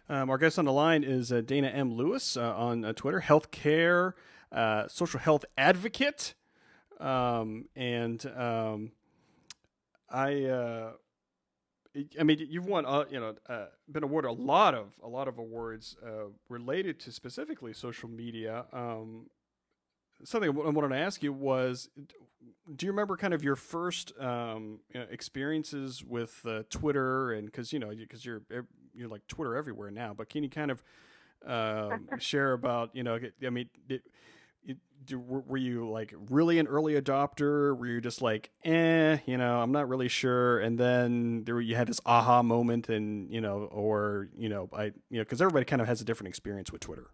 Our guest on the line is Dana M. Lewis on Twitter, healthcare, social health advocate. And I, uh, I mean, you've won, been awarded a lot of awards related to specifically social media. Something I wanted to ask you was, do you remember kind of your first experiences with Twitter? And because you're like Twitter everywhere now, but can you kind of share about, I mean, were you like really an early adopter? Were you just like, I'm not really sure? And then you had this aha moment, and because everybody kind of has a different experience with Twitter.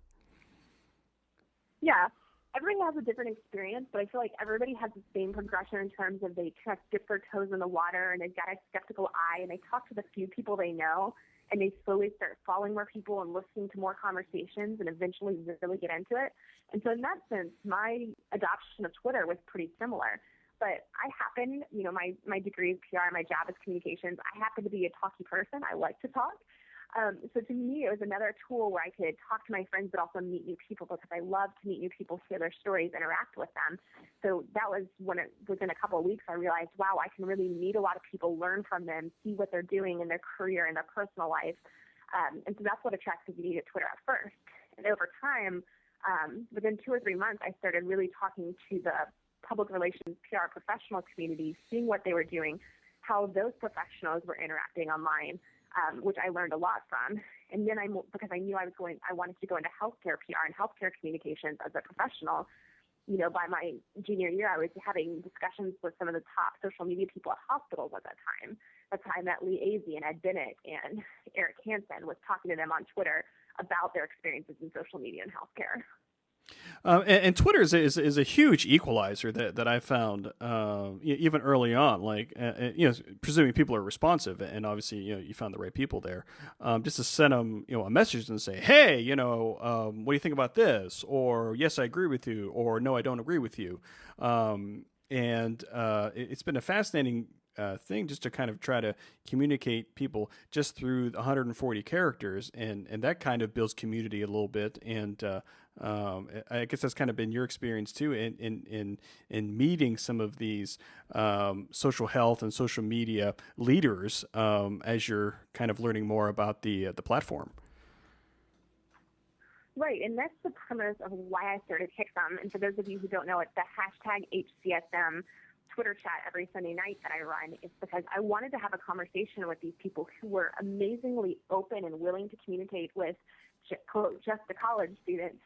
Yeah, everybody has a different experience, but I feel like everybody has the same progression in terms of they kind of dip their toes in the water and they've got a skeptical eye and they talk to the few people they know and they slowly start following more people and listening to more conversations and eventually really get into it. And so in that sense, my adoption of Twitter was pretty similar. But I happen, my degree is PR, my job is communications. I happen to be a talky person. I like to talk. So to me, it was another tool where I could talk to my friends, but also meet new people because I love to meet new people, hear their stories, interact with them. So that was within a couple of weeks, I realized, wow, I can really meet a lot of people, learn from them, see what they're doing in their career and their personal life. And so that's what attracted me to Twitter at first. And over time, within 2 or 3 months, I started really talking to the public relations PR professional community, seeing what they were doing, how those professionals were interacting online. Which I learned a lot from. And then because I knew I wanted to go into healthcare PR and healthcare communications as a professional. By my junior year, I was having discussions with some of the top social media people at hospitals at that time. That's how I met Lee Azee and Ed Bennett and Eric Hansen, was talking to them on Twitter about their experiences in social media and healthcare. And Twitter is a huge equalizer that I found even early on. Like presuming people are responsive, and obviously you found the right people there. Just to send them a message and say, hey, what do you think about this? Or yes, I agree with you. Or no, I don't agree with you. It's been a fascinating thing just to kind of try to communicate people just through 140 characters, and that kind of builds community a little bit. And I guess that's kind of been your experience too in meeting some of these social health and social media leaders as you're kind of learning more about the platform. Right, and that's the premise of why I started HCSM. And for those of you who don't know, it's the hashtag HCSM Twitter chat every Sunday night that I run. It's because I wanted to have a conversation with these people who were amazingly open and willing to communicate with just a college student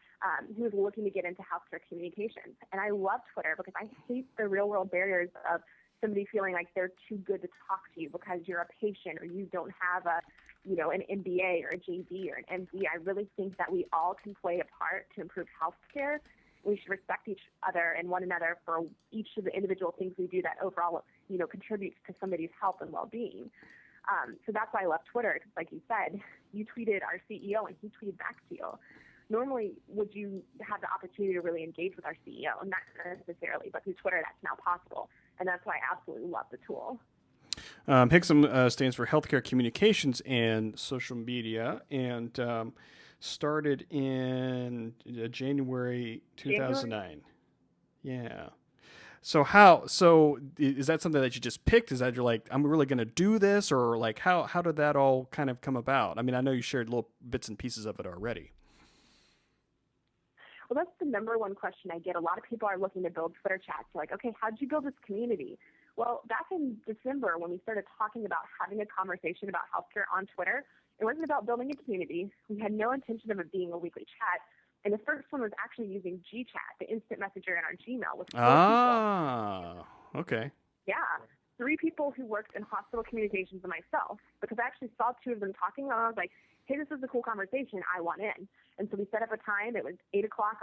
who was looking to get into healthcare communications. And I love Twitter because I hate the real world barriers of somebody feeling like they're too good to talk to you because you're a patient or you don't have an MBA or a JD or an MD. I really think that we all can play a part to improve healthcare. We should respect each other and one another for each of the individual things we do that overall, contributes to somebody's health and well-being. So that's why I love Twitter. Because like you said, you tweeted our CEO and he tweeted back to you. Normally, would you have the opportunity to really engage with our CEO? Not necessarily, but through Twitter, that's now possible. And that's why I absolutely love the tool. HCSM stands for Healthcare Communications and Social Media, and started in January 2009. Yeah. So is that something that you just picked? Is that you're like, I'm really going to do this, or like how did that all kind of come about? I mean, I know you shared little bits and pieces of it already. Well, that's the number one question I get. A lot of people are looking to build Twitter chats. They're like, okay, how'd you build this community? Well, back in December, when we started talking about having a conversation about healthcare on Twitter, it wasn't about building a community. We had no intention of it being a weekly chat. And the first one was actually using GChat, the instant messenger in our Gmail with 4 people. Okay. Yeah. 3 people who worked in hospital communications and myself, because I actually saw 2 of them talking, and I was like, hey, this is a cool conversation. I want in. And so we set up a time. It was 8 o'clock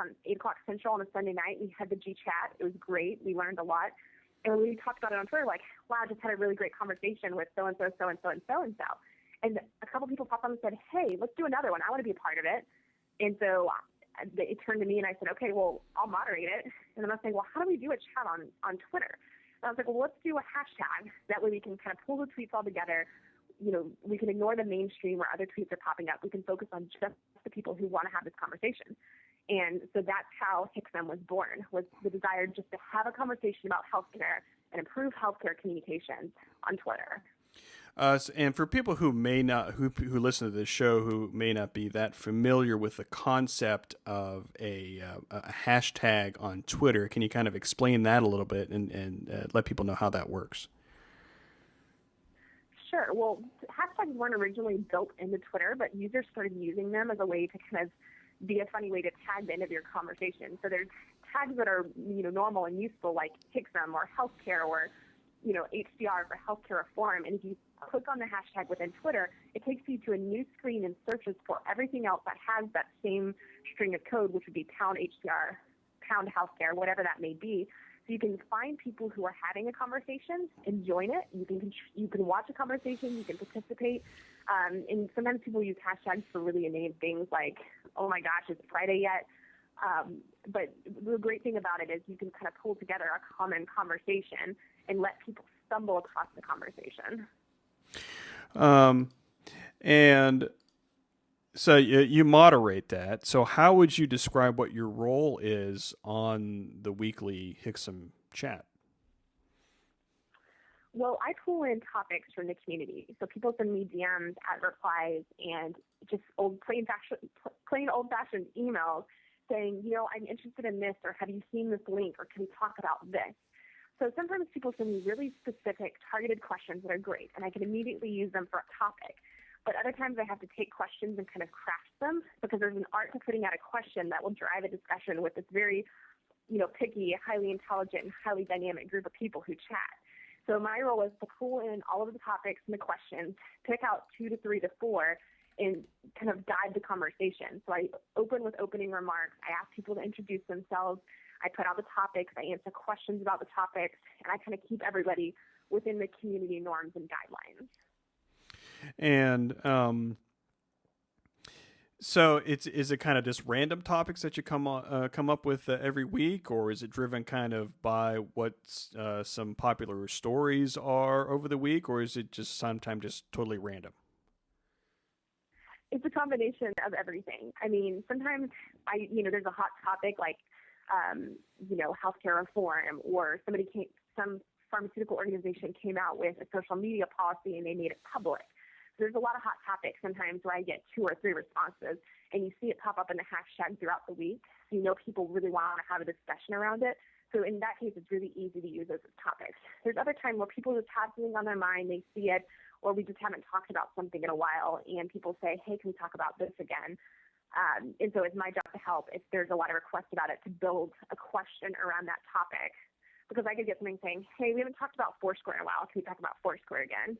Central on a Sunday night. We had the GChat. It was great. We learned a lot. And when we talked about it on Twitter, like, wow, I just had a really great conversation with so-and-so, so-and-so, and so-and-so. And a couple people popped on and said, hey, let's do another one. I want to be a part of it. And so it turned to me, and I said, okay, well, I'll moderate it. And then I was saying, well, how do we do a chat on Twitter? And I was like, well, let's do a hashtag. That way we can kind of pull the tweets all together. we can ignore the mainstream where other tweets are popping up. We can focus on just the people who want to have this conversation. And so that's how HCSM was born, was the desire just to have a conversation about healthcare and improve healthcare communications on Twitter. And for people who may not, who listen to this show, who may not be that familiar with the concept of a hashtag on Twitter, can you kind of explain that a little bit and let people know how that works? Sure. Well, hashtags weren't originally built into Twitter, but users started using them as a way to kind of be a funny way to tag the end of your conversation. So there's tags that are, normal and useful, like HCSM or healthcare or, HCR for healthcare reform. And if you click on the hashtag within Twitter, it takes you to a new screen and searches for everything else that has that same string of code, which would be pound HCR, pound healthcare, whatever that may be. So you can find people who are having a conversation and join it. You can watch a conversation. You can participate. And sometimes people use hashtags for really inane things like, oh my gosh, is it Friday yet? But the great thing about it is you can kind of pull together a common conversation and let people stumble across the conversation. And so you moderate that. So how would you describe what your role is on the weekly HCSM chat? Well, I pull in topics from the community. So people send me DMs at replies and just plain old-fashioned emails saying, I'm interested in this, or have you seen this link, or can we talk about this? So sometimes people send me really specific, targeted questions that are great, and I can immediately use them for a topic. But other times I have to take questions and kind of craft them, because there's an art to putting out a question that will drive a discussion with this very, picky, highly intelligent, and highly dynamic group of people who chat. So my role is to pull in all of the topics and the questions, pick out 2 to 3 to 4, and kind of guide the conversation. So I open with opening remarks. I ask people to introduce themselves. I put out the topics. I answer questions about the topics, and I kind of keep everybody within the community norms and guidelines. And so is it kind of just random topics that you come up with every week, or is it driven kind of by what some popular stories are over the week, or is it just sometimes just totally random? It's a combination of everything. I mean, sometimes there's a hot topic like, healthcare reform, or some pharmaceutical organization came out with a social media policy and they made it public. There's a lot of hot topics sometimes where I get 2 or 3 responses, and you see it pop up in the hashtag throughout the week. So people really want to have a discussion around it. So in that case, it's really easy to use those as topics. There's other time where people just have something on their mind, they see it, or we just haven't talked about something in a while, and people say, hey, can we talk about this again? And so it's my job to help, if there's a lot of requests about it, to build a question around that topic. Because I could get something saying, hey, we haven't talked about Foursquare in a while. Can we talk about Foursquare again?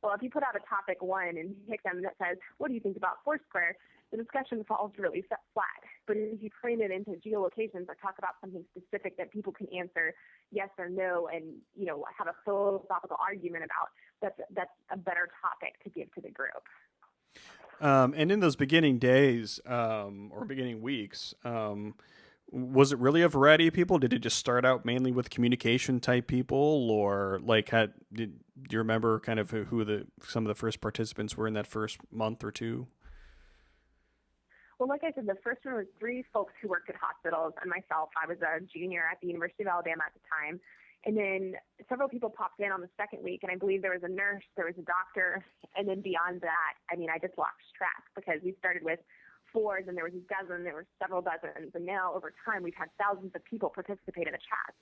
Well, if you put out a topic 1 and pick them that says, what do you think about Foursquare? The discussion falls really flat. But if you frame it into geolocations or talk about something specific that people can answer yes or no and, have a philosophical argument about, that's a better topic to give to the group. And in those beginning days or beginning weeks, was it really a variety of people? Did it just start out mainly with communication type people, or do you remember kind of who some of the first participants were in that first month or 2? Well, like I said, the first one was 3 folks who worked at hospitals, and myself. I was a junior at the University of Alabama at the time. And then several people popped in on the second week, and I believe there was a nurse, there was a doctor, and then beyond that, I just lost track, because we started with 4, and there was a dozen, there were several dozens, and now over time we've had thousands of people participate in the chat.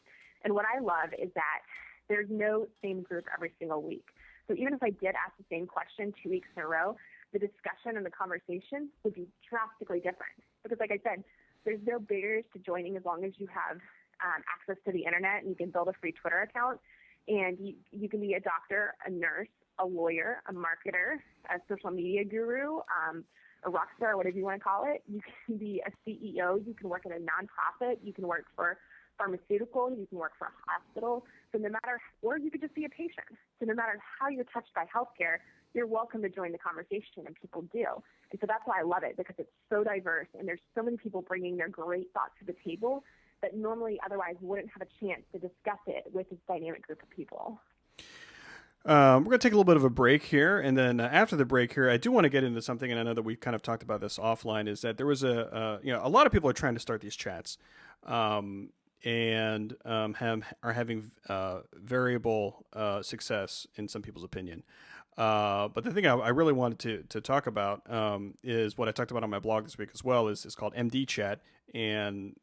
And what I love is that there's no same group every single week. So even if I did ask the same question 2 weeks in a row, the discussion and the conversation would be drastically different. Because like I said, there's no barriers to joining as long as you have access to the internet, and you can build a free Twitter account, and you can be a doctor, a nurse, a lawyer, a marketer, a social media guru, a rock star, whatever you want to call it. You can be a CEO, you can work at a nonprofit, you can work for pharmaceutical, you can work for a hospital. Or you could just be a patient. So no matter how you're touched by healthcare, you're welcome to join the conversation, and people do. And so that's why I love it, because it's so diverse, and there's so many people bringing their great thoughts to the table that normally otherwise wouldn't have a chance to discuss it with this dynamic group of people. We're going to take a little bit of a break here, and then after the break here, I do want to get into something, and I know that we kind of talked about this offline. Is that there was a lot of people are trying to start these chats, and are having variable success in some people's opinion. But the thing I really wanted to talk about is what I talked about on my blog this week as well. Is called MD Chat, and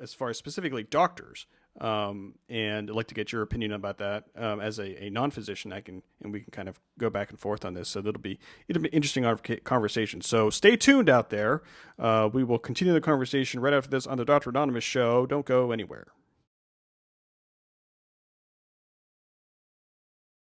as far as specifically doctors. And I'd like to get your opinion about that as a non-physician. We can kind of go back and forth on this. So it'll be interesting conversation. So stay tuned out there. We will continue the conversation right after this on the Dr. Anonymous show. Don't go anywhere.